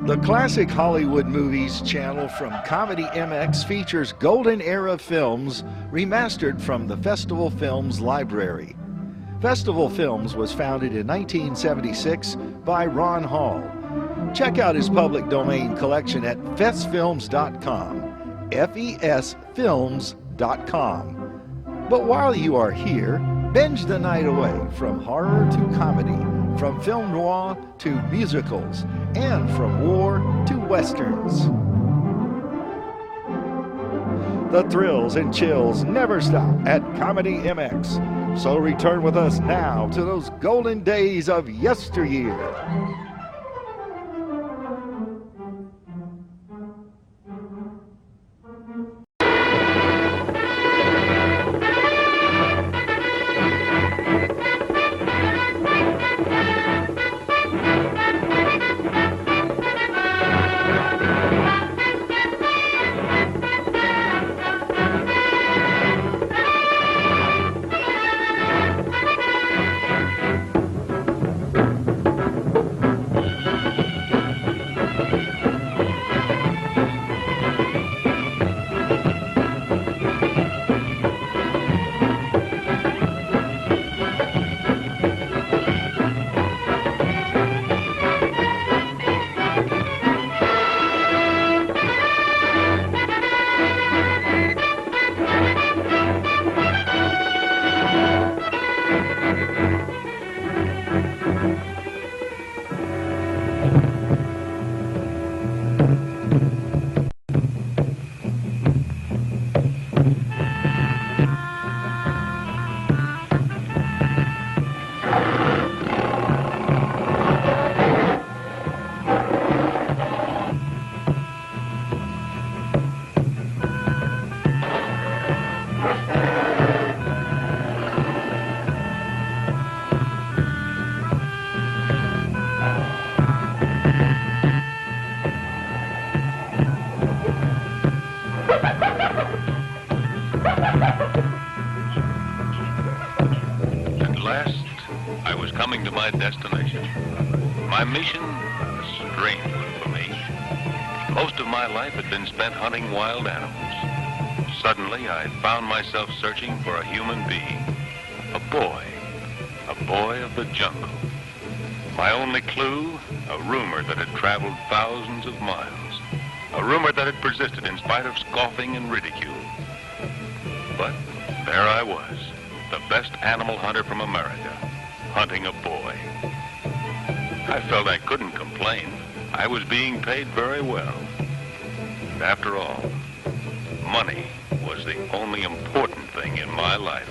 The Classic Hollywood Movies channel from ComedyMX features golden era films remastered from the Festival Films library. Festival Films was founded in 1976 by Ron Hall. Check out his public domain collection at festfilms.com, fesfilms.com. But while you are here, binge the night away from horror to comedy, from film noir to musicals, and from war to westerns. The thrills and chills never stop at ComedyMX. So return with us now to those golden days of yesteryear. To my destination. My mission, a strange one for me. Most of my life had been spent hunting wild animals. Suddenly, I found myself searching for a human being. A boy of the jungle. My only clue, a rumor that had traveled thousands of miles. A rumor that had persisted in spite of scoffing and ridicule. But there I was, the best animal hunter from America, hunting a boy. I felt I couldn't complain. I was being paid very well. And after all, money was the only important thing in my life.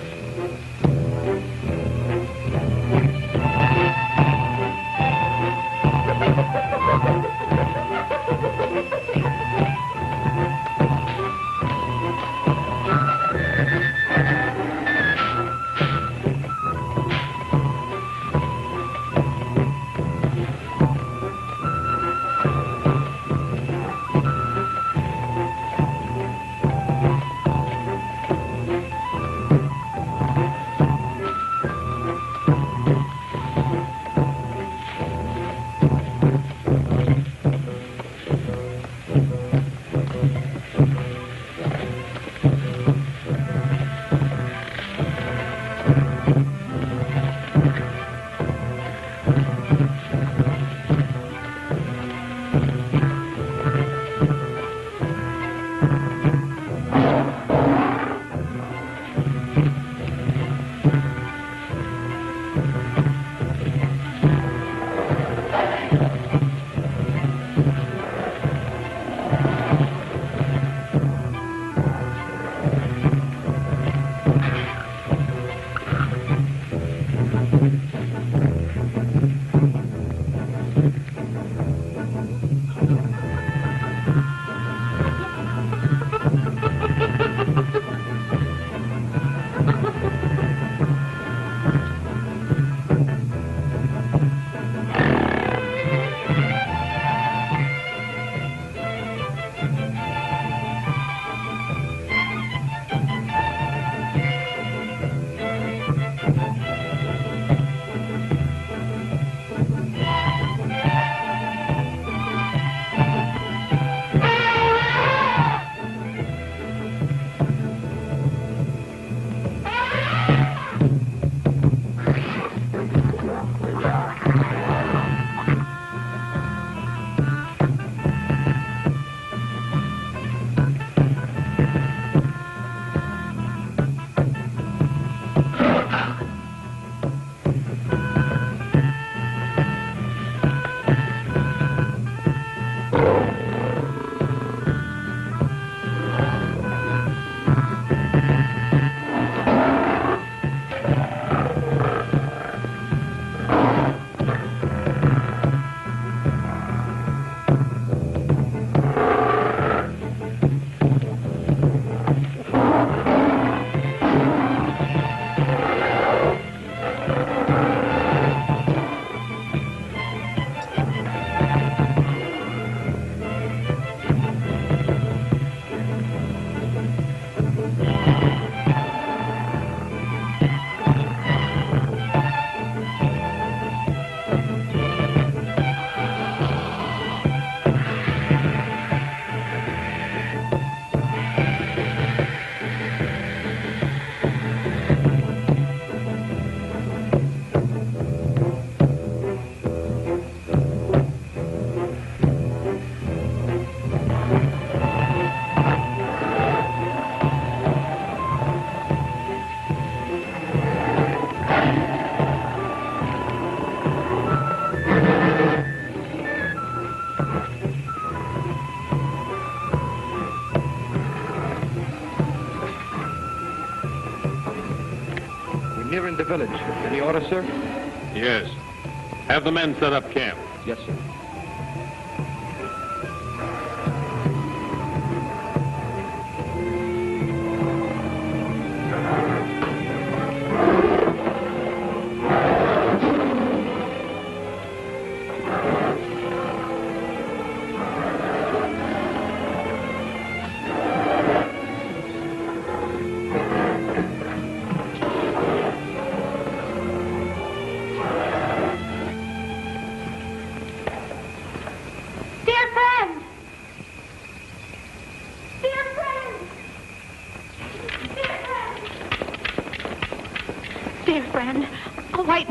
in the village. Any order, sir? Yes. Have the men set up camp. Yes, sir.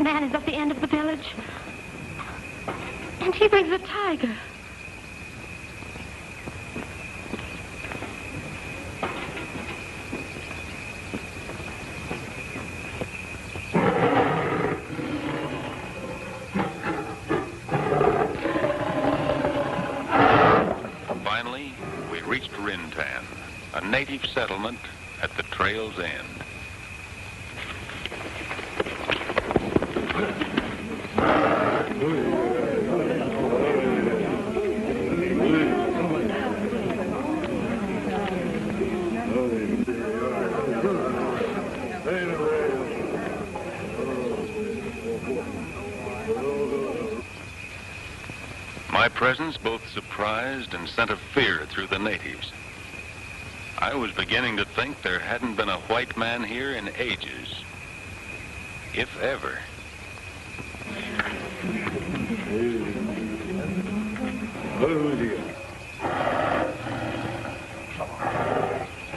Man is at the end of the village. And he brings a tiger. Finally, we reached Rintan, a native settlement at the trail's end. My presence both surprised and sent a fear through the natives. I was beginning to think there hadn't been a white man here in ages, if ever.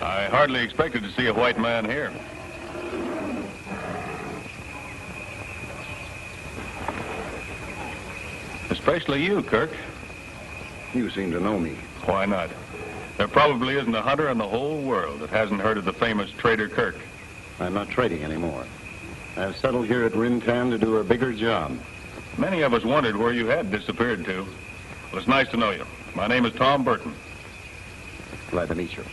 I hardly expected to see a white man here. Especially you, Kirk. You seem to know me. Why not? There probably isn't a hunter in the whole world that hasn't heard of the famous trader Kirk. I'm not trading anymore. I've settled here at Rintan to do a bigger job. Many of us wondered where you had disappeared to. Well, it's nice to know you. My name is Tom Burton. Glad to meet you.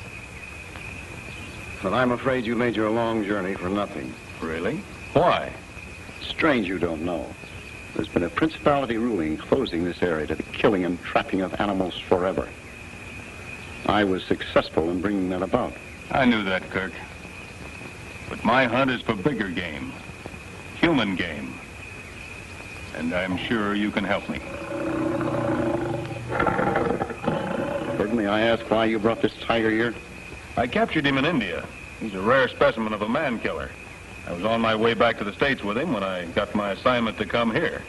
But I'm afraid you made your long journey for nothing. Really? Why? Strange you don't know. There's been a principality ruling closing this area to the killing and trapping of animals forever. I was successful in bringing that about. I knew that, Kirk. But my hunt is for bigger game. Human game. And I'm sure you can help me. Burton, may I ask why you brought this tiger here? I captured him in India. He's a rare specimen of a man-killer. I was on my way back to the States with him when I got my assignment to come here.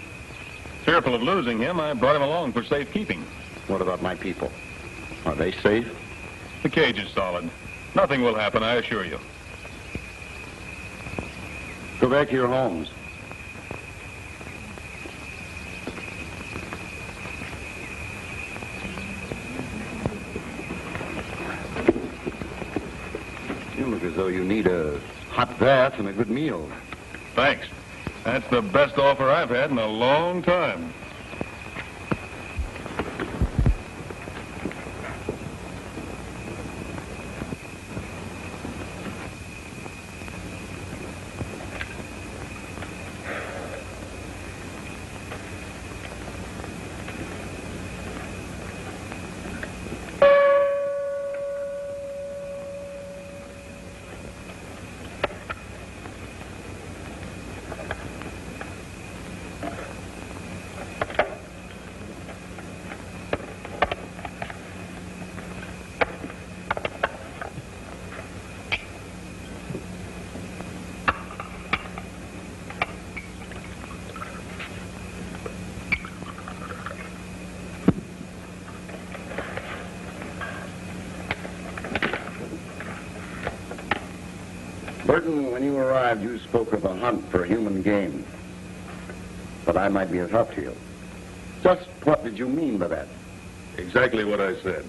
Fearful of losing him, I brought him along for safekeeping. What about my people? Are they safe? The cage is solid. Nothing will happen, I assure you. Go back to your homes. You look as though you need a hot bath and a good meal. Thanks. That's the best offer I've had in a long time. Burton, when you arrived, you spoke of a hunt for human game. But I might be of help to you. Just what did you mean by that? Exactly what I said.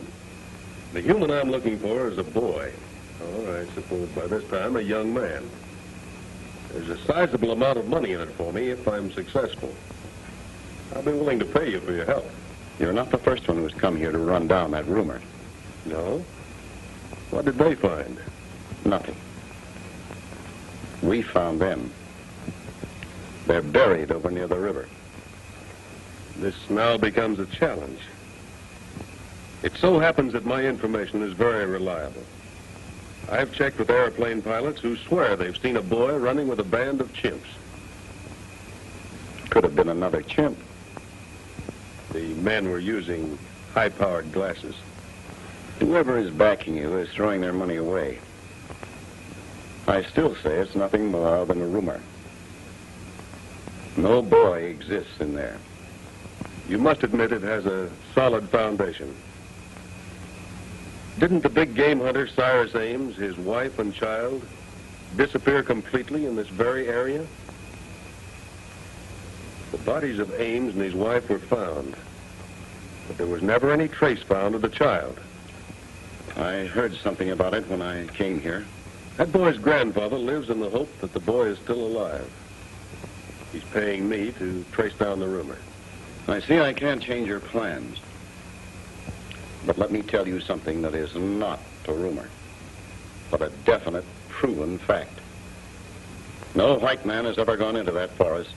The human I'm looking for is a boy. Or I suppose by this time a young man. There's a sizable amount of money in it for me if I'm successful. I'll be willing to pay you for your help. You're not the first one who's come here to run down that rumor. No? What did they find? Nothing. We found them. They're buried over near the river. This now becomes a challenge. It so happens that my information is very reliable. I've checked with airplane pilots who swear they've seen a boy running with a band of chimps. Could have been another chimp. The men were using high-powered glasses. Whoever is backing you is throwing their money away. I still say it's nothing more than a rumor. No boy exists in there. You must admit it has a solid foundation. Didn't the big game hunter Cyrus Ames, his wife and child, disappear completely in this very area? The bodies of Ames and his wife were found, but there was never any trace found of the child. I heard something about it when I came here. That boy's grandfather lives in the hope that the boy is still alive. He's paying me to trace down the rumor. I see I can't change your plans. But let me tell you something that is not a rumor, but a definite, proven fact. No white man has ever gone into that forest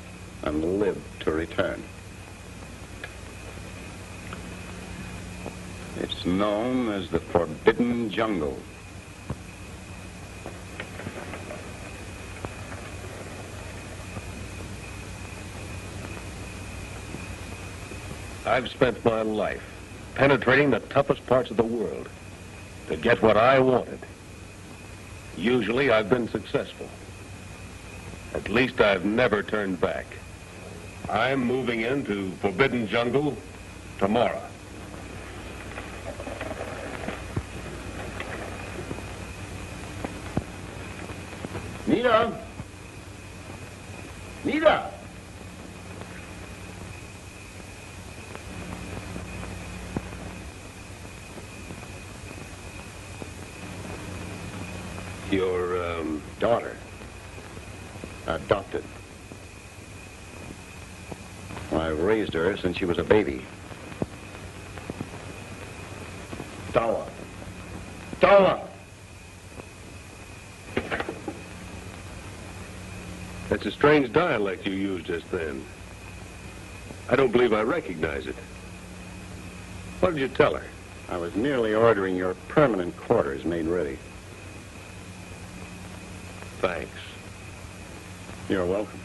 and lived to return. It's known as the Forbidden Jungle. I've spent my life penetrating the toughest parts of the world to get what I wanted. Usually I've been successful. At least I've never turned back. I'm moving into Forbidden Jungle tomorrow. Nita! Nita! Your, Daughter. Adopted. I've raised her since she was a baby. Tama. Tama! That's a strange dialect you used just then. I don't believe I recognize it. What did you tell her? I was merely ordering your permanent quarters made ready. Thanks. You're welcome.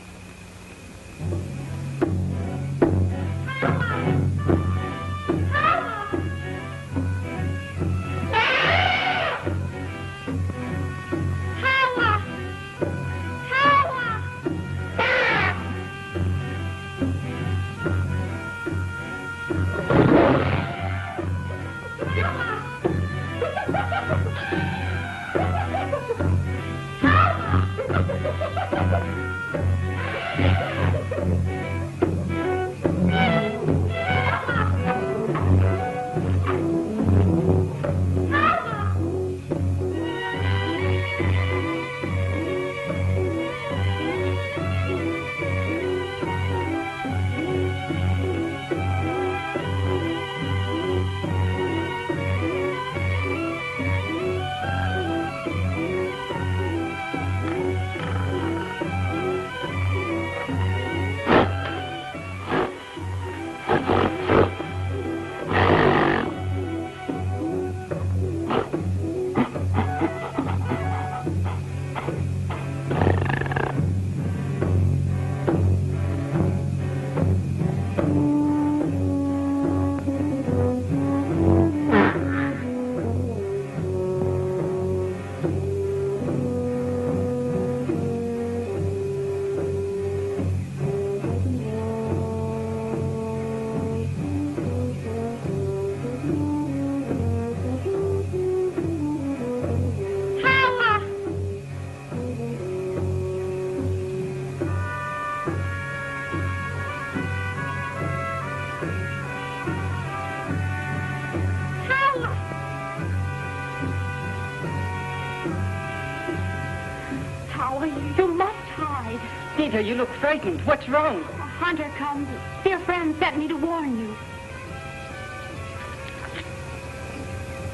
Nita, you look frightened. What's wrong? A hunter comes. Dear friend sent me to warn you.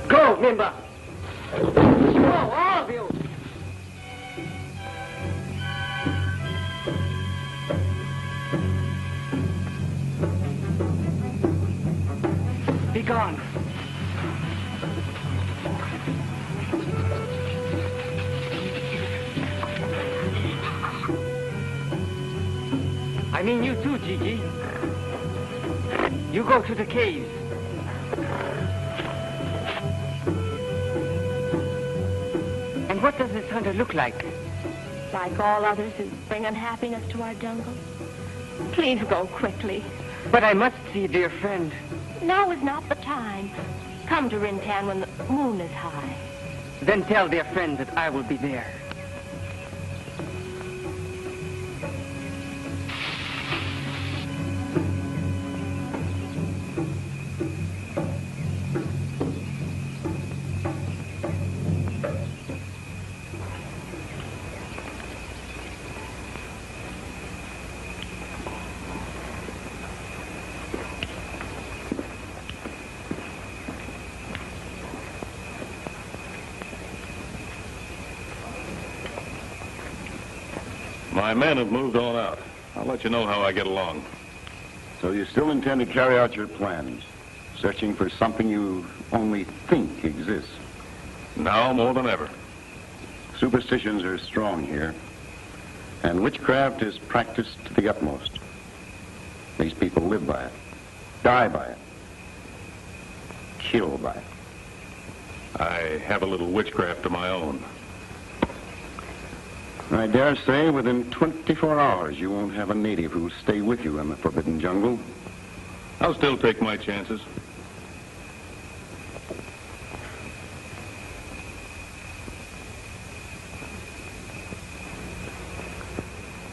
Go, Mimba. Go, all of you. gone. I mean you too, Gigi. You go to the caves. And what does this hunter look like? Like all others who bring unhappiness to our jungle. Please go quickly. But I must see dear friend. Now is not the time. Come to Rintan when the moon is high. Then tell dear friend that I will be there. My men have moved on out. I'll let you know how I get along. So you still intend to carry out your plans, searching for something you only think exists? Now more than ever. Superstitions are strong here, and witchcraft is practiced to the utmost. These people live by it, die by it, kill by it. I have a little witchcraft of my own. I dare say within 24 hours you won't have a native who'll stay with you in the forbidden jungle. I'll still take my chances.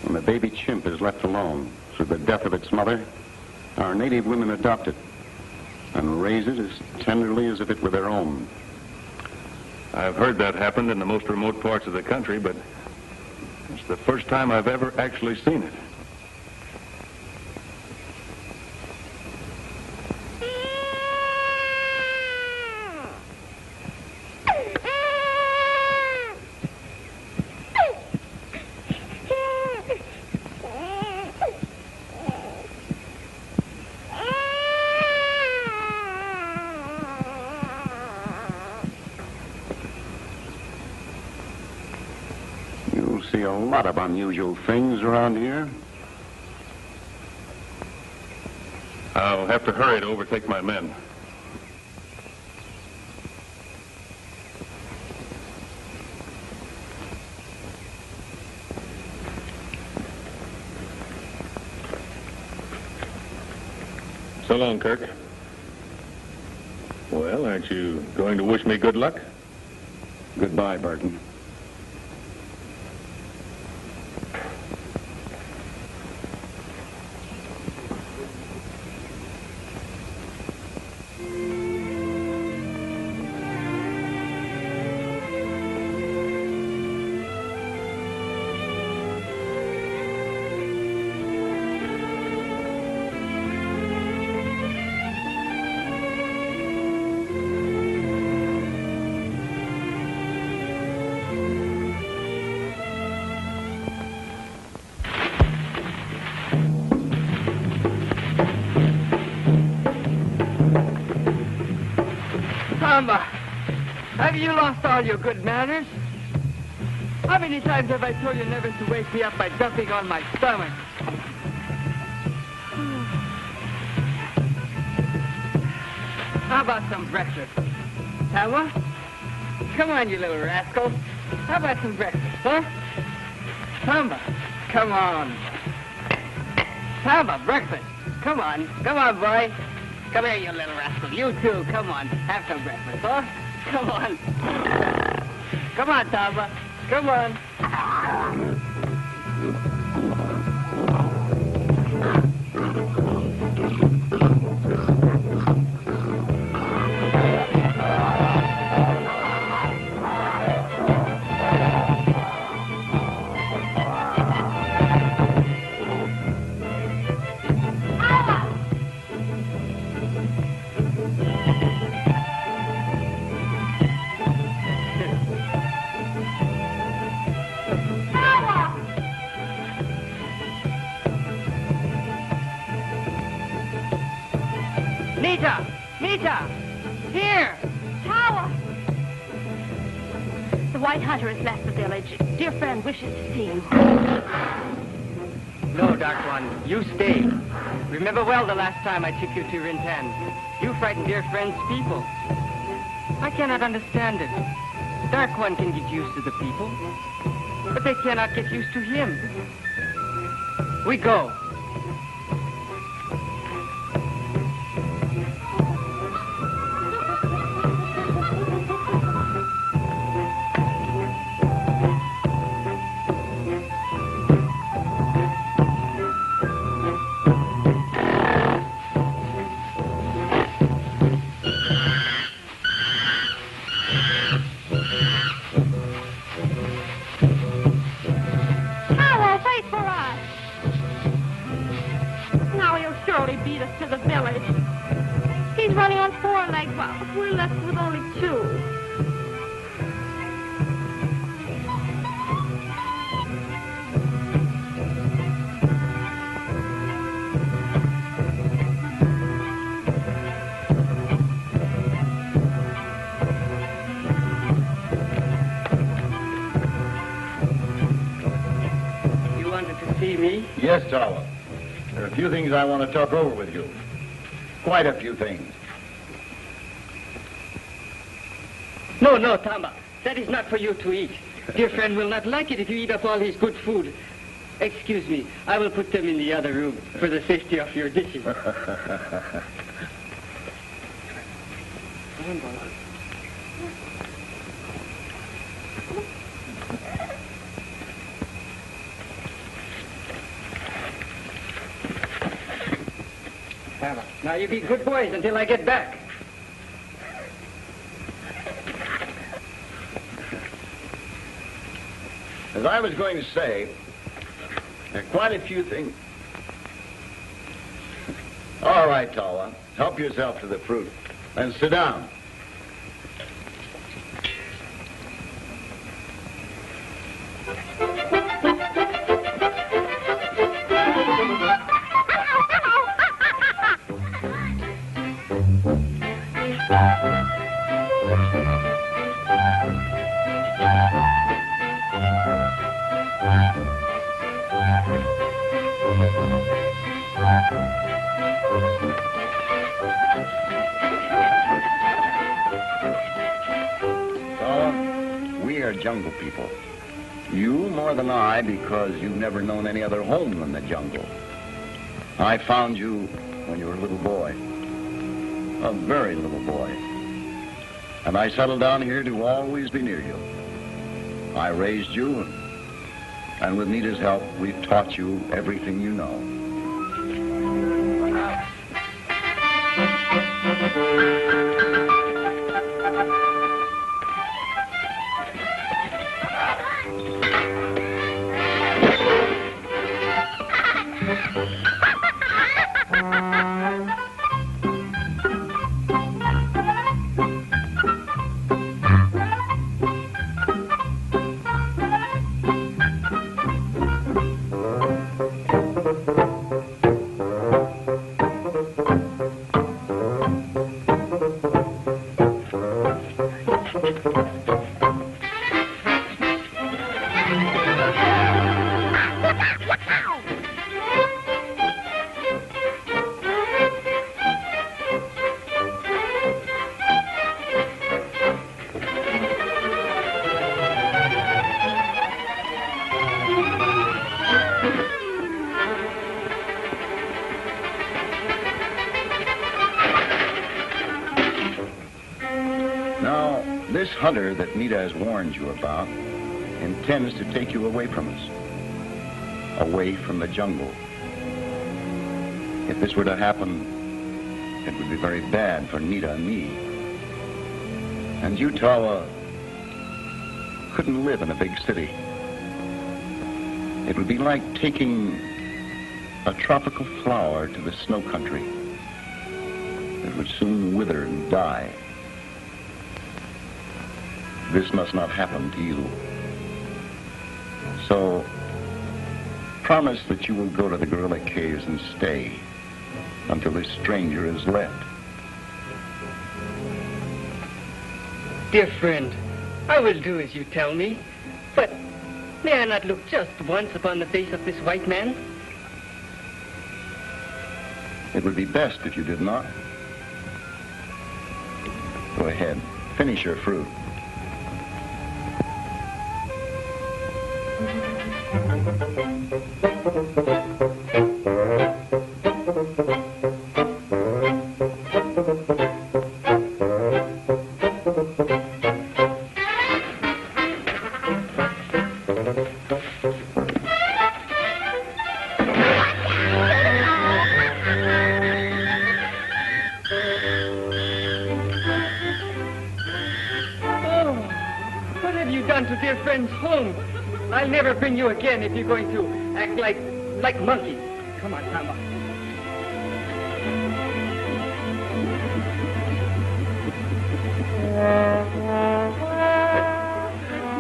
When the baby chimp is left alone through the death of its mother, our native women adopt it and raise it as tenderly as if it were their own. I've heard that happened in the most remote parts of the country, but it's the first time I've ever actually seen it. See a lot of unusual things around here. I'll have to hurry to overtake my men. So long, Kirk. Well, aren't you going to wish me good luck? Goodbye, Barton. Tama, have you lost all your good manners? How many times have I told you never to wake me up by jumping on my stomach? How about some breakfast? Tama? Come on, you little rascal. How about some breakfast, huh? Tama, come on. Tama, breakfast. Come on, boy. Come here, you little rascal. You too, come on. Have some breakfast, huh? Come on. Come on, Tama. Come on. Mita! Here! Tawa! The White Hunter has left the village. Dear friend wishes to see you. No, Dark One, you stay. Remember well the last time I took you to Rintan. You frightened dear friend's people. I cannot understand it. Dark One can get used to the people, but they cannot get used to him. We go. Yes, Tama. There are a few things I want to talk over with you. Quite a few things. No, Tama. That is not for you to eat. Dear friend will not like it if you eat up all his good food. Excuse me. I will put them in the other room for the safety of your dishes. Now you be good boys until I get back. As I was going to say, there are quite a few things. All right, Tawa, help yourself to the fruit and sit down. Jungle people. You more than I, because you've never known any other home than the jungle. I found you when you were a little boy. A very little boy. And I settled down here to always be near you. I raised you, and with Nita's help, we've taught you everything you know. Hunter that Nita has warned you about intends to take you away from us, away from the jungle. If this were to happen, it would be very bad for Nita and me. And you, Tawa, couldn't live in a big city. It would be like taking a tropical flower to the snow country. It would soon wither and die. This must not happen to you. So, promise that you will go to the gorilla caves and stay until this stranger is left. Dear friend, I will do as you tell me. But may I not look just once upon the face of this white man? It would be best if you did not. Go ahead. Finish your fruit. I'll never bring you again if you're going to act like monkeys. Come on, Tama.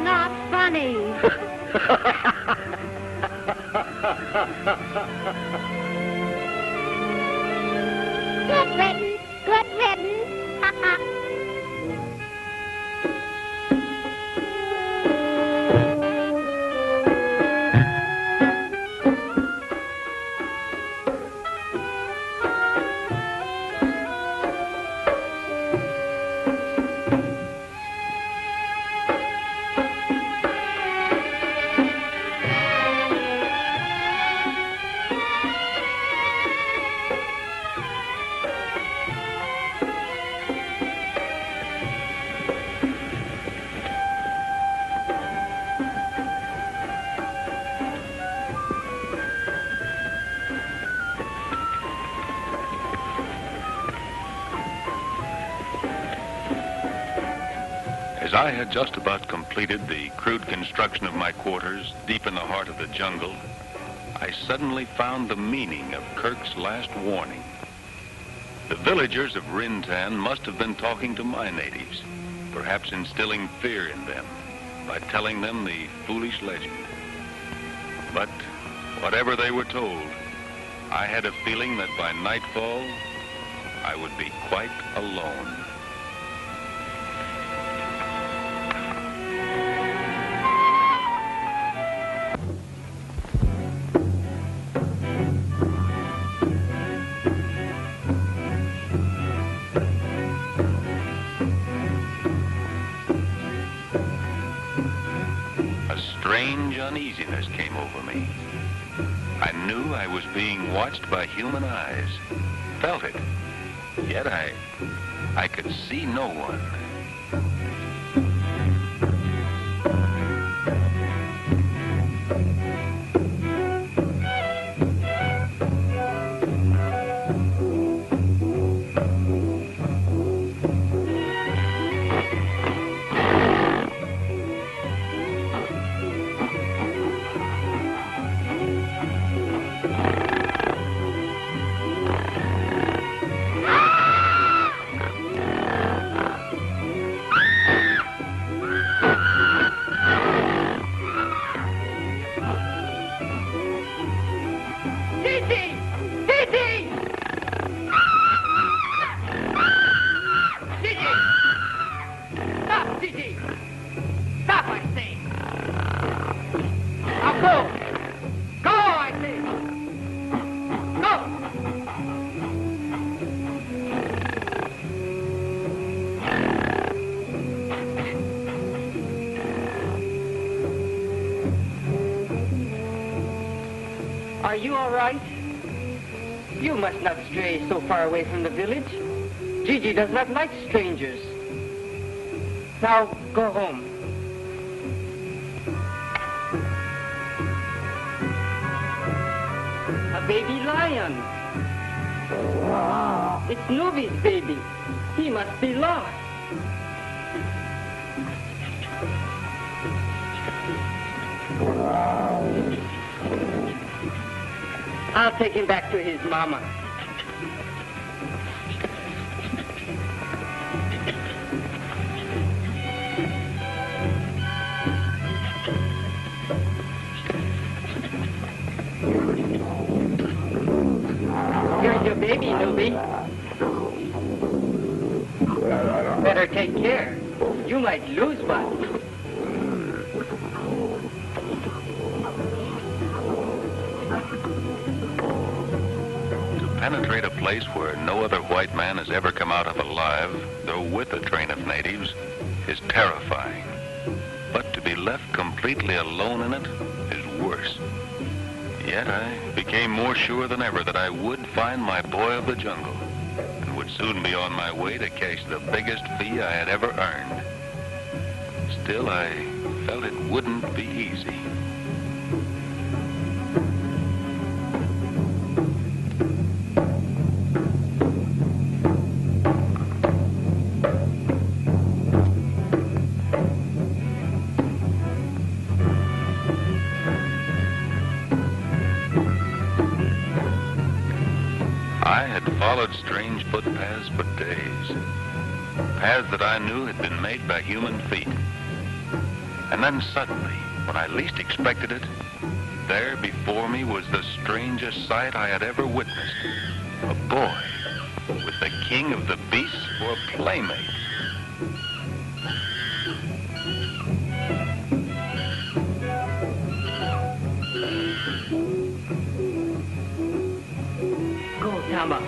Not funny. Good riddance. Good riddance. As I had just about completed the crude construction of my quarters deep in the heart of the jungle, I suddenly found the meaning of Kirk's last warning. The villagers of Rintan must have been talking to my natives, perhaps instilling fear in them by telling them the foolish legend. But whatever they were told, I had a feeling that by nightfall, I would be quite alone. Strange uneasiness came over me. I knew I was being watched by human eyes, felt it, yet I could see no one. Are you all right? You must not stray so far away from the village. Gigi does not like strangers. Now, go home. A baby lion. It's Nubi's baby. He must be lost. I'll take him back to his mama. Here's your baby, Nubi. Better take care. You might lose one. Penetrate a place where no other white man has ever come out of alive, though with a train of natives, is terrifying. But to be left completely alone in it is worse. Yet I became more sure than ever that I would find my boy of the jungle and would soon be on my way to cash the biggest fee I had ever earned. Still, I felt it wouldn't be easy. Followed strange footpaths for days. Paths that I knew had been made by human feet. And then suddenly, when I least expected it, there before me was the strangest sight I had ever witnessed. A boy with the king of the beasts for a playmate. Go, Tama.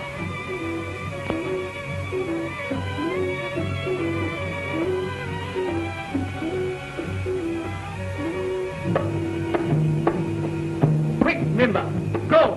Mimba, go!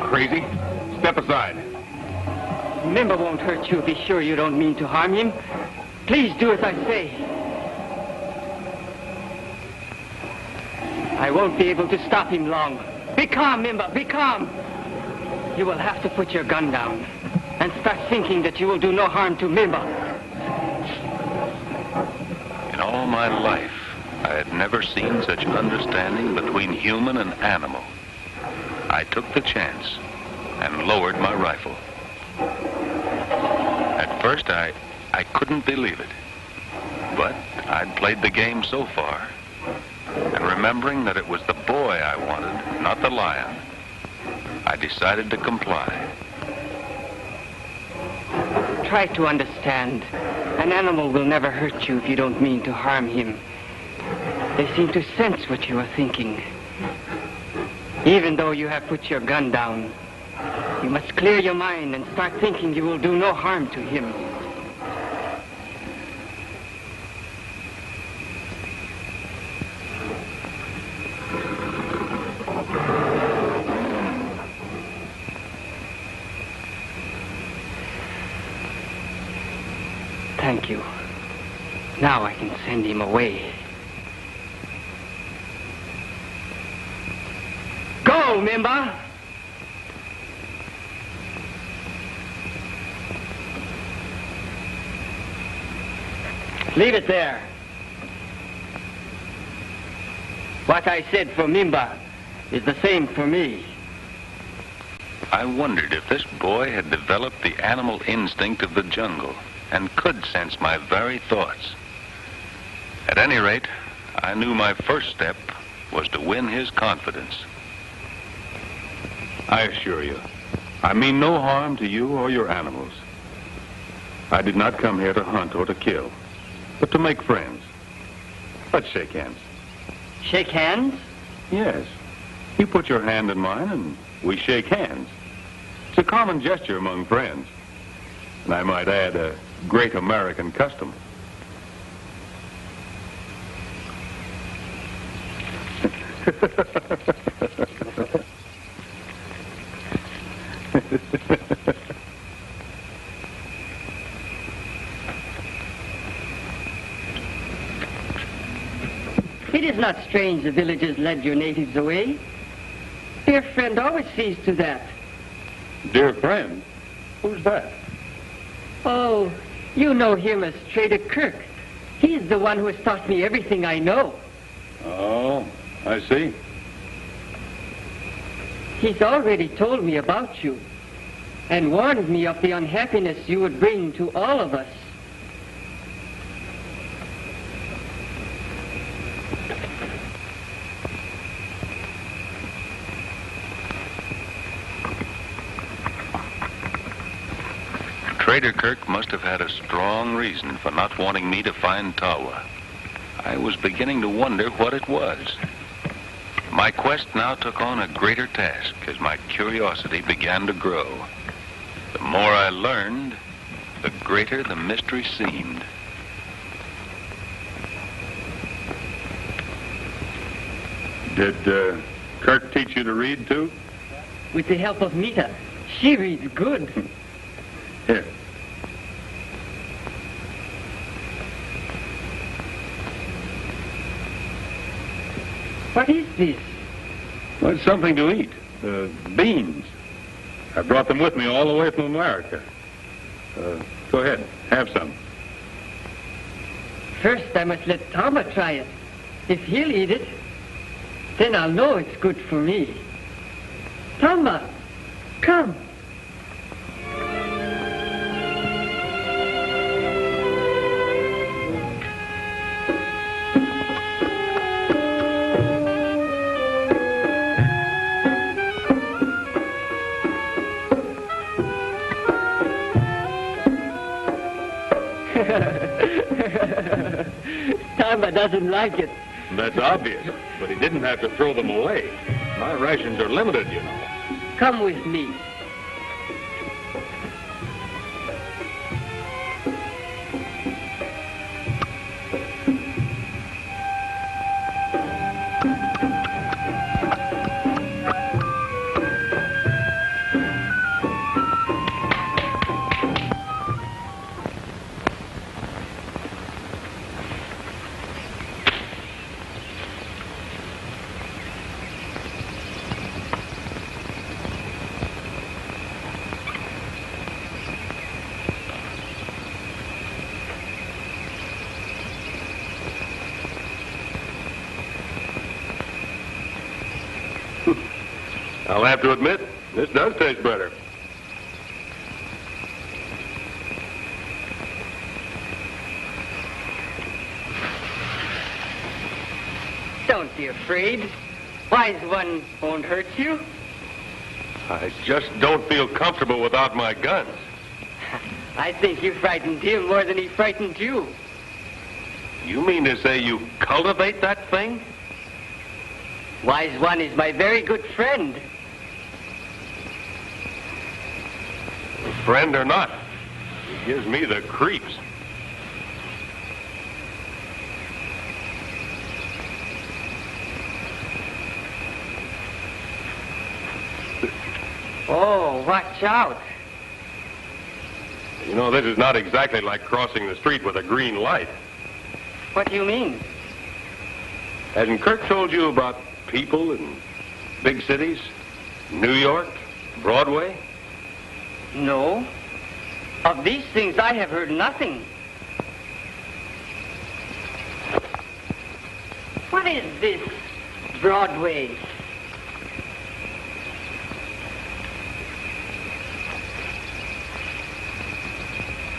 Crazy? Step aside. Mimba won't hurt you. Be sure you don't mean to harm him. Please do as I say. I won't be able to stop him long. Be calm, Mimba. Be calm. You will have to put your gun down and start thinking that you will do no harm to Mimba. In all my life, I had never seen such understanding between human and animal. I took the chance and lowered my rifle. At first, I couldn't believe it. But I'd played the game so far. And remembering that it was the boy I wanted, not the lion, I decided to comply. Try to understand. An animal will never hurt you if you don't mean to harm him. They seem to sense what you are thinking. Even though you have put your gun down, you must clear your mind and start thinking you will do no harm to him. Thank you. Now I can send him away. Go, Mimba! Leave it there. What I said for Mimba is the same for me. I wondered if this boy had developed the animal instinct of the jungle and could sense my very thoughts. At any rate, I knew my first step was to win his confidence. I assure you, I mean no harm to you or your animals. I did not come here to hunt or to kill, but to make friends. Let's shake hands. Shake hands? Yes, You put your hand in mine and we shake hands. It's a common gesture among friends. And I might add, a great American custom. It is not strange the villagers led your natives away. Dear friend always sees to that. Dear friend? Who's that? Oh, you know him as Trader Kirk. He's the one who has taught me everything I know. Oh, I see. He's already told me about you and warned me of the unhappiness you would bring to all of us. Trader Kirk must have had a strong reason for not wanting me to find Tawa. I was beginning to wonder what it was. My quest now took on a greater task as my curiosity began to grow. The more I learned, the greater the mystery seemed. Did Kirk teach you to read, too? With the help of Mita, she reads good. Here. What is this? Well, it's something to eat. Beans. I brought them with me all the way from America. Go ahead, have some. First, I must let Tama try it. If he'll eat it, then I'll know it's good for me. Tama, come. Tama doesn't like it. That's obvious, but he didn't have to throw them away. My rations are limited, you know. Come with me. I'll have to admit, this does taste better. Don't be afraid. Wise one won't hurt you. I just don't feel comfortable without my guns. I think you frightened him more than he frightened you. You mean to say you cultivate that thing? Wise one is my very good friend. Friend or not, he gives me the creeps. Oh, watch out. You know, this is not exactly like crossing the street with a green light. What do you mean? Hasn't Kirk told you about people in big cities? New York, Broadway? No. Of these things I have heard nothing. What is this Broadway?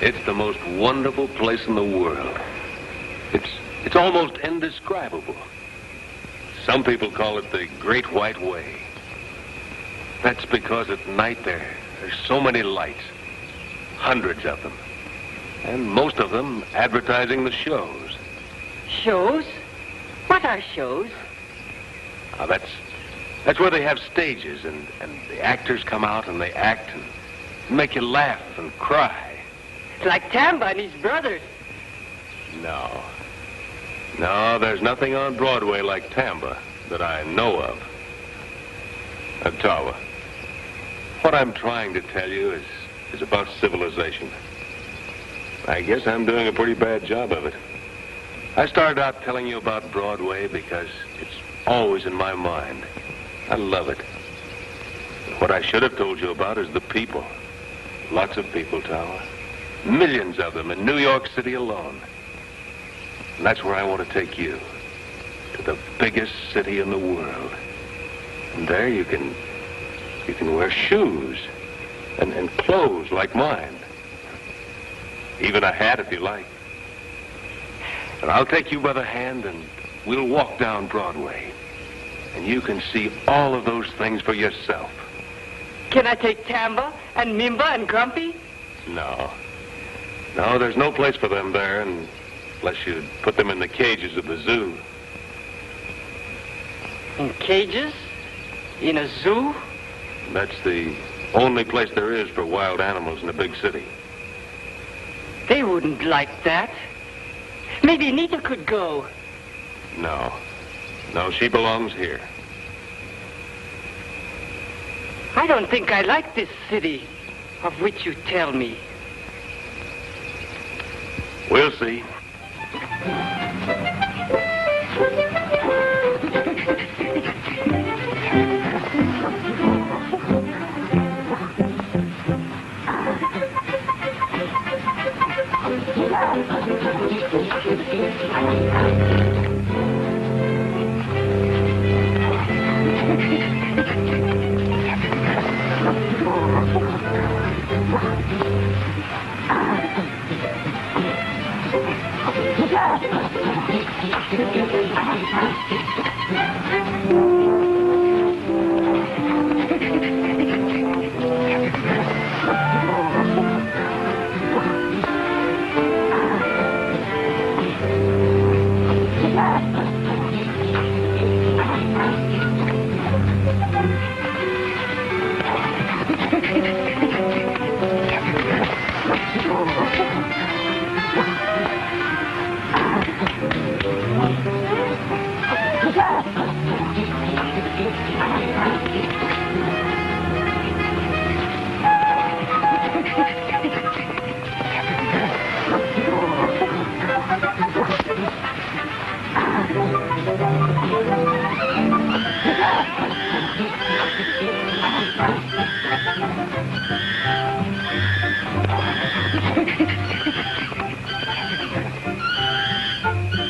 It's the most wonderful place in the world. It's almost indescribable. Some people call it the Great White Way. That's because at night there's so many lights, hundreds of them, and most of them advertising the shows. Shows? What are shows? Now, That's where they have stages, and the actors come out and they act and make you laugh and cry. It's like Tama and his brothers. No. No, there's nothing on Broadway like Tama that I know of. Tama, what I'm trying to tell you is about civilization. I guess I'm doing a pretty bad job of it. I started out telling you about Broadway because it's always in my mind. I love it. What I should have told you about is the people. Lots of people, Tama. Millions of them in New York City alone. And that's where I want to take you. To the biggest city in the world. And there you can wear shoes and clothes like mine. Even a hat if you like. And I'll take you by the hand and we'll walk down Broadway. And you can see all of those things for yourself. Can I take Tama and Mimba and Grumpy? No. No, there's no place for them there unless you put them in the cages of the zoo. In cages? In a zoo? That's the only place there is for wild animals in a big city. They wouldn't like that. Maybe Nita could go. No. No, she belongs here. I don't think I like this city of which you tell me. We'll see.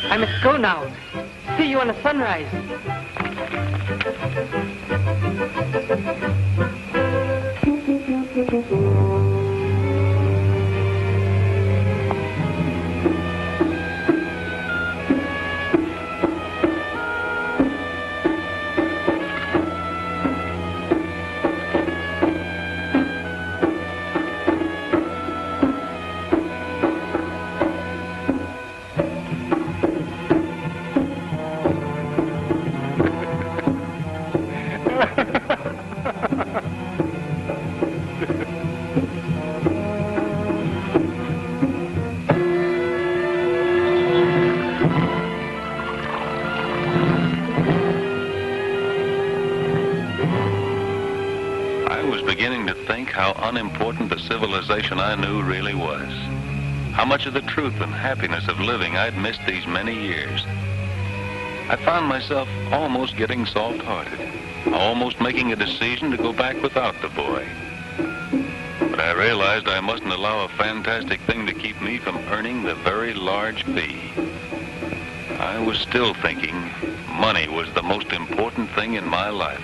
I must go now. See you on the sunrise. How unimportant the civilization I knew really was. How much of the truth and happiness of living I'd missed these many years. I found myself almost getting soft-hearted, almost making a decision to go back without the boy. But I realized I mustn't allow a fantastic thing to keep me from earning the very large fee. I was still thinking money was the most important thing in my life.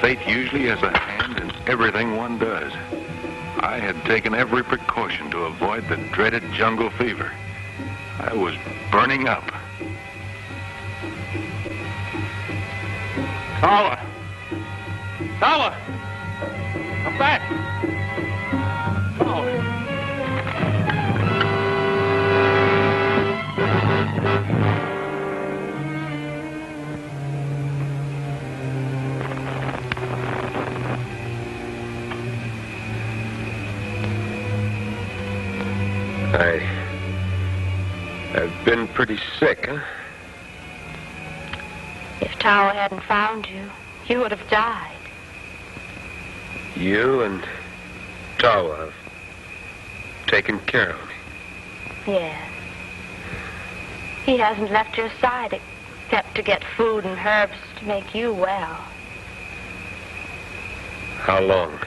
Fate usually has a hand in everything one does. I had taken every precaution to avoid the dreaded jungle fever. I was burning up. Tama! Tama! Come back! Oh. I've been pretty sick, huh? If Tama hadn't found you, you would have died. You and Tawa have taken care of me. Yes. He hasn't left your side except to get food and herbs to make you well. How long?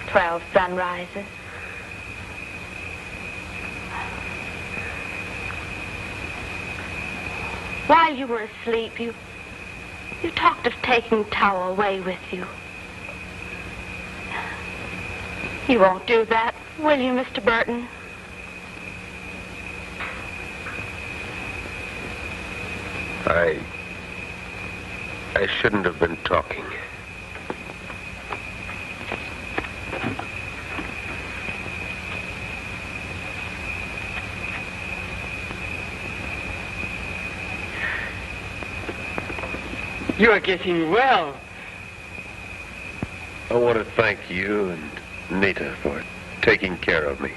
12 sunrises. While you were asleep, you talked of taking Tawa away with you. You won't do that, will you, Mr. Burton? I shouldn't have been talking. You are getting well. I want to thank you and Nita for taking care of me.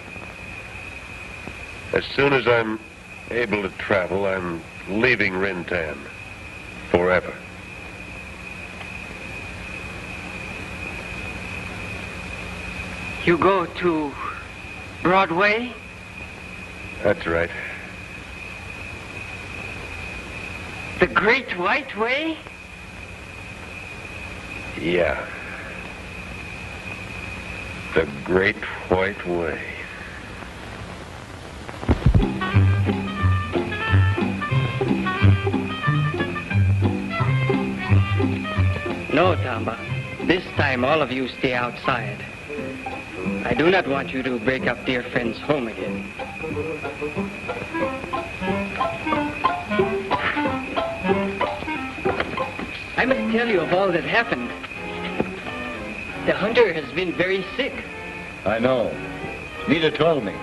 As soon as I'm able to travel, I'm leaving Rintan forever. You go to Broadway? That's right. The Great White Way? Yeah. The Great White Way. No, Tama. This time all of you stay outside. I do not want you to break up dear friend's home again. I must tell you of all that happened. The hunter has been very sick. I know. Nita told me.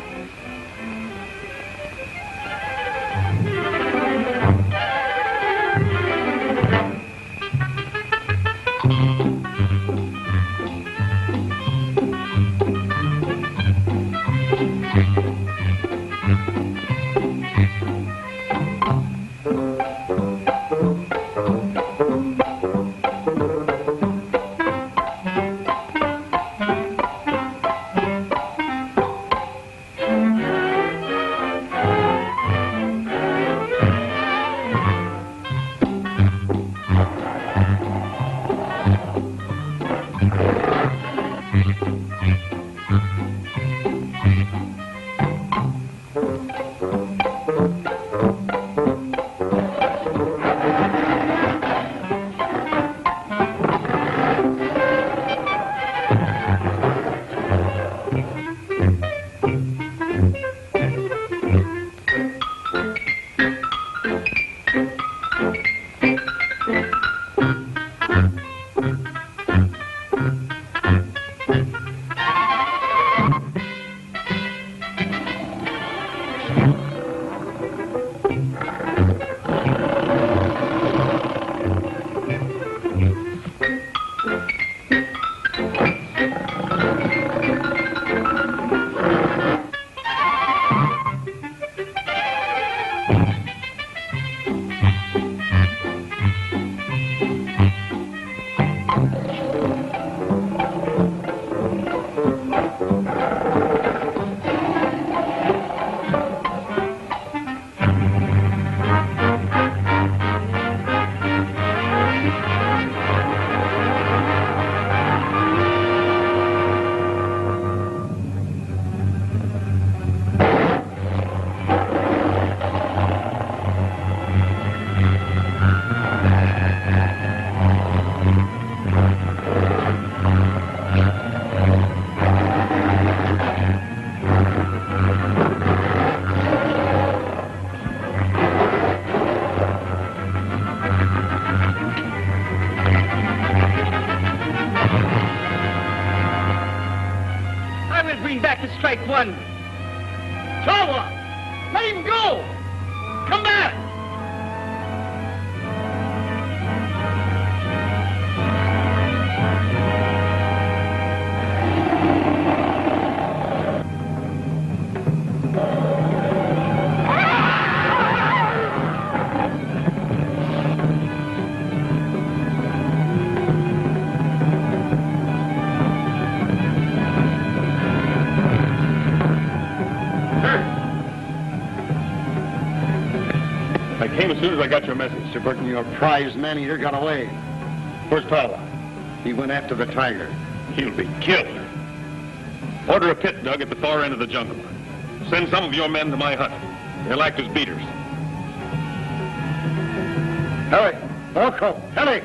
going back to strike one. Tama! Let him go! Come back! As soon as I got your message. Mr. Burton, your prize man-eater got away. Where's Tama? He went after the tiger. He'll be killed. Order a pit dug at the far end of the jungle. Send some of your men to my hut. They'll act as beaters. Hurry! Orko! Hurry!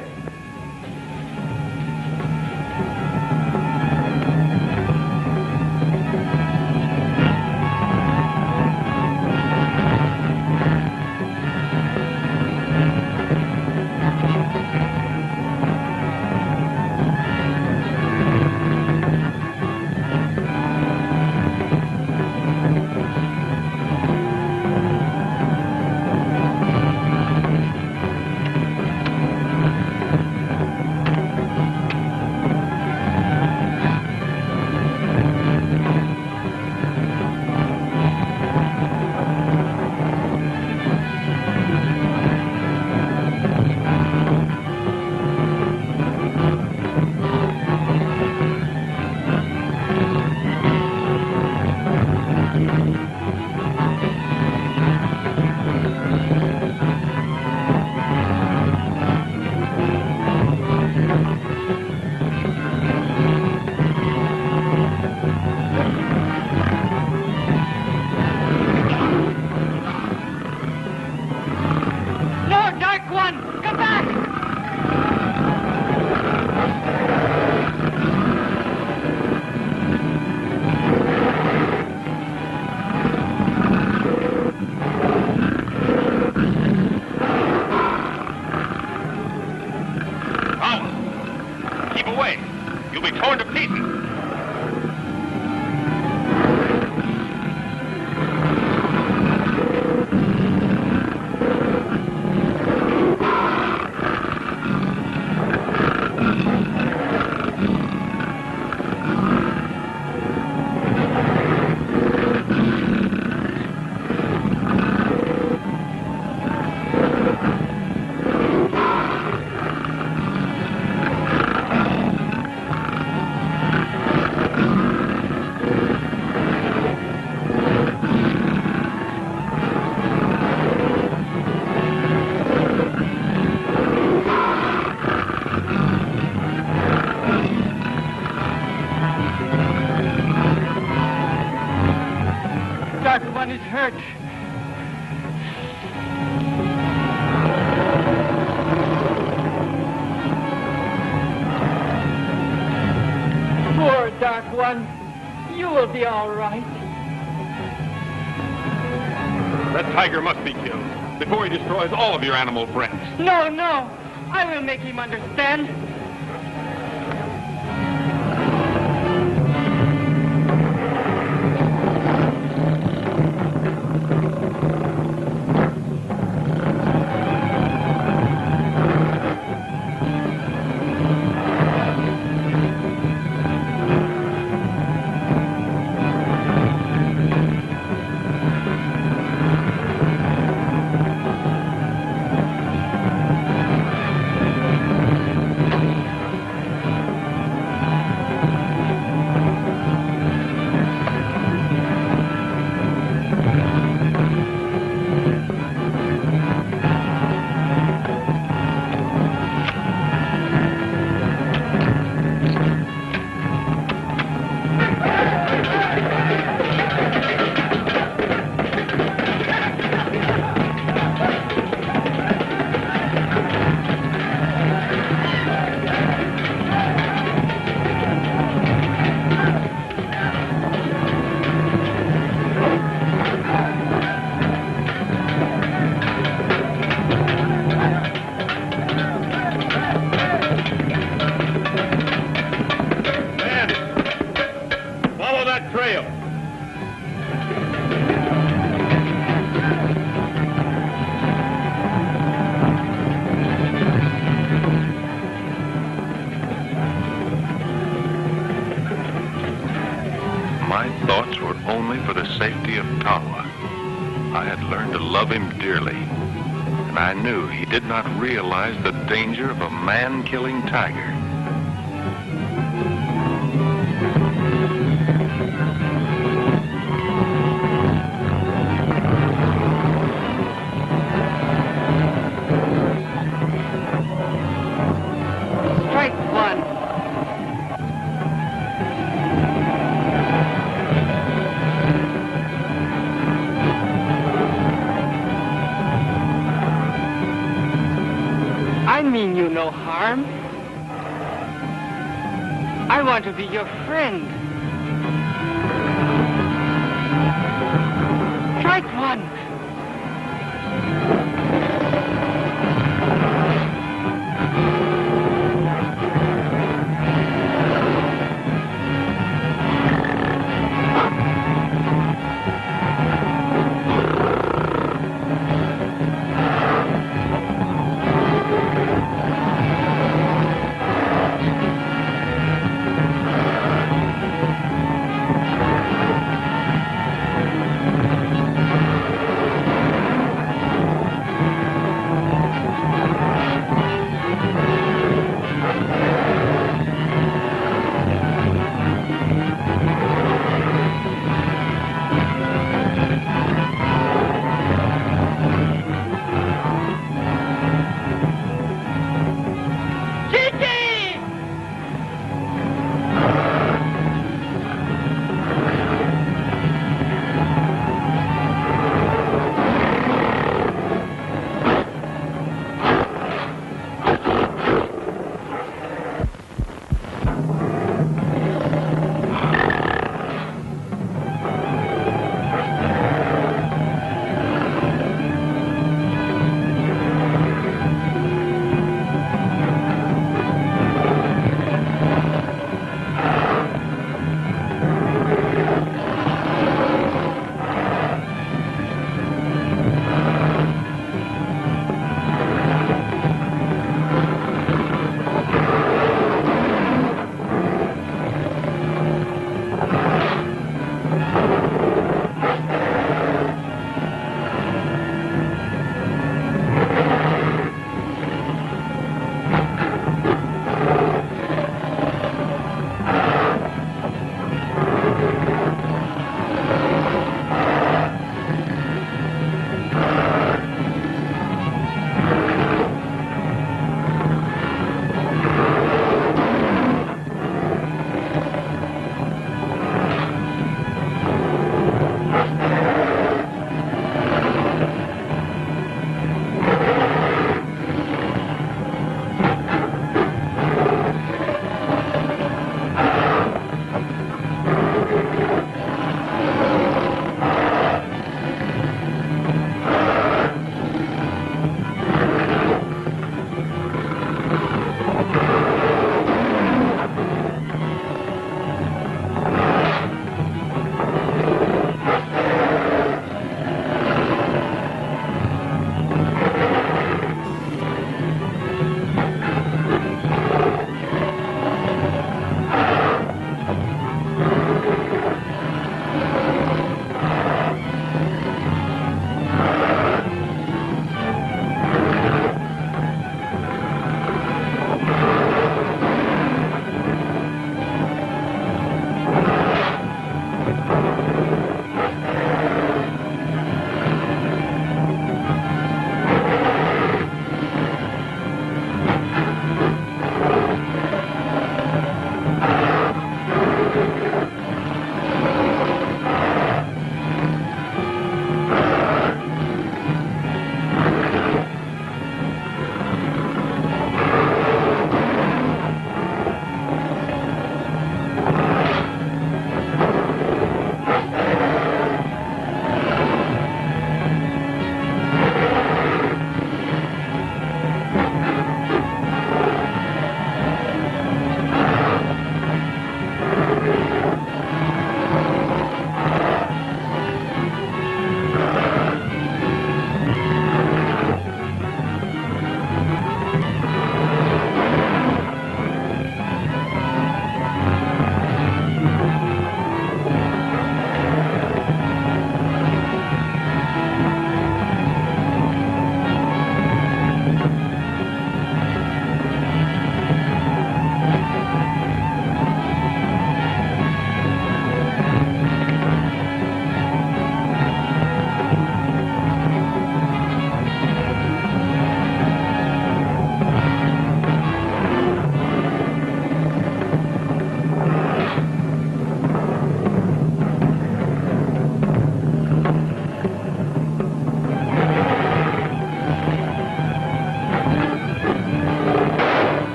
Is hurt. Poor Dark One. You will be all right. That tiger must be killed before he destroys all of your animal friends. No, no. I will make him understand. that trail. My thoughts were only for the safety of Tama. I had learned to love him dearly, and I knew he did not realize the danger of a man-killing tiger. Strike one. I mean you no harm. I want to be your friend. Strike one.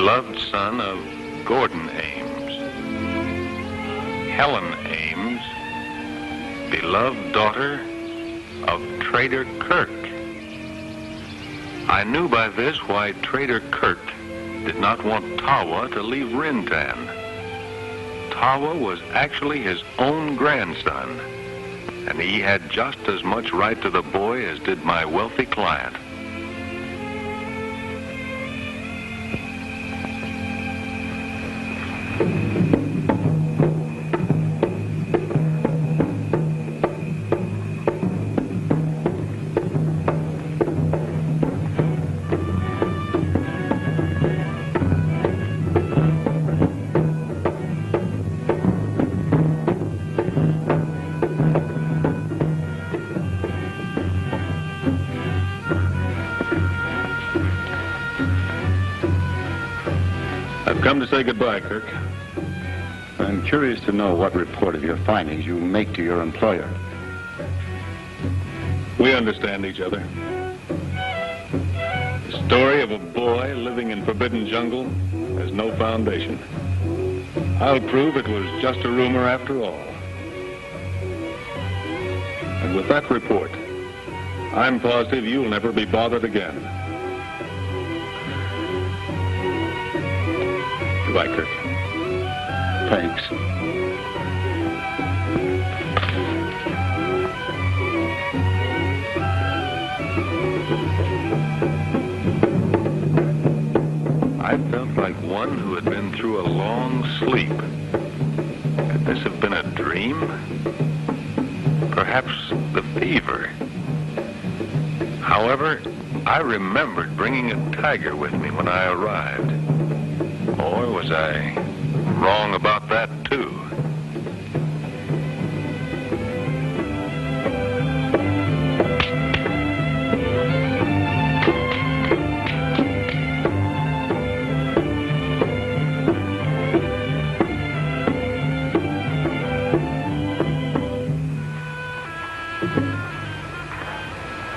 beloved son of Gordon Ames, Helen Ames, beloved daughter of Trader Kirk. I knew by this why Trader Kirk did not want Tawa to leave Rintan. Tawa was actually his own grandson, and he had just as much right to the boy as did my wealthy client. Come to say goodbye, Kirk. I'm curious to know what report of your findings you make to your employer. We understand each other. The story of a boy living in forbidden jungle has no foundation. I'll prove it was just a rumor after all. And with that report, I'm positive you'll never be bothered again. Goodbye, Kirk. Thanks. I felt like one who had been through a long sleep. Could this have been a dream? Perhaps the fever. However, I remembered bringing a tiger with me when I arrived. Or was I wrong about that, too?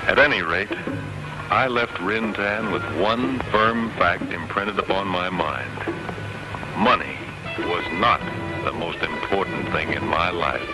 At any rate, I left Rintan with one firm fact imprinted upon my mind. Money was not the most important thing in my life.